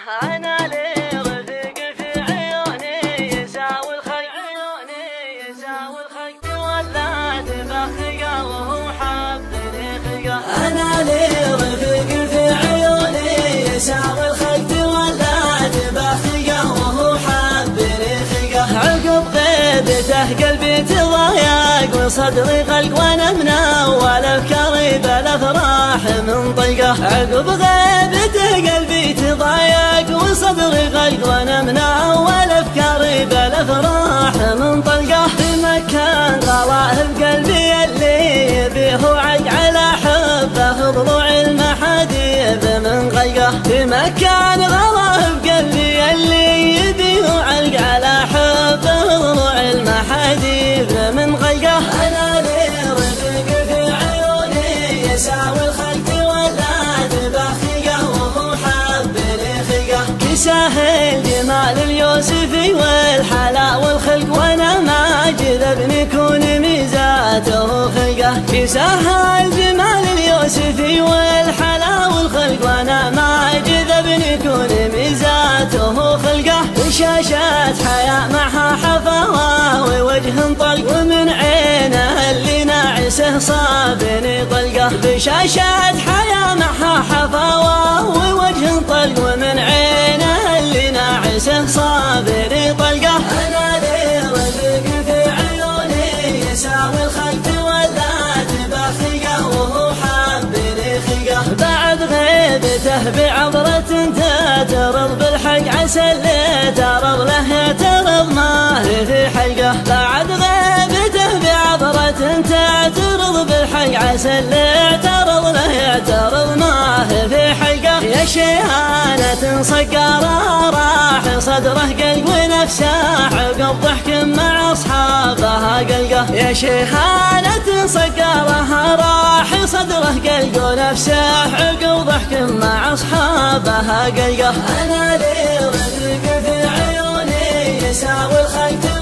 أنا لي رفيق في عيوني يساوي الخلق يساوي الخلق تولى تبخقه وهو حبني خلقه. أنا لي رفيق في عيوني يساوي الخلق تولى تبخقه وهو حبني خلقه. عقب غيبته قلبي تضايق وصدري قلق وانا منول افكاري بالافراح من طلقه. عقب غيبته قلبي تضايق وصدري قلق وانا منول افكاري بالافراح من طلقه. في مكان غلاه بقلبي اللي يبيه وعق على حبه ضلوع المحاديب من غلقه. في مكان غلاه بقلبي اللي يبيه وعق على حبه ضلوع المحاديب من غلقه. انا لي رفيق في عيوني يساوي الخلق ولا تبخقه وهو حبني خلقه. كساه الجمال اليوسفي والحلا والخلق وانا ما جذبني كون ميزاته خلقه. كساه الجمال اليوسفي والحلا والخلق وانا ما جذبني كون ميزاته خلقه. شاشات حياة معها حفاوة ووجه طلق ومن عينه اللي ناعسه صابني طلقه. بشاشات حياة معها حفاوة ووجه طلق ومن عينه اللي ناعسه صابني طلقه. أنا لي رفيق في عيوني يساوي الخلق ولا تبخقه وهو حبني خلقه. بعد غيبته بعبرة تترض بالحق عسى اللي ترض له ترض ما هي في حلقه. بعد غيبته بعبرة تترض بالحق عسى اللي ترض له ترض ما هي في حلقه. يا شيهانة صقارة راح صدره قلق ونفسه عقب ضحك مع اصحابها قلقه. يا شيهانة صقارة راح صدره قلق ونفسه عقب ضحك مع اصحابها قلقه. انا لي رفيق في عيوني يساوي الخلق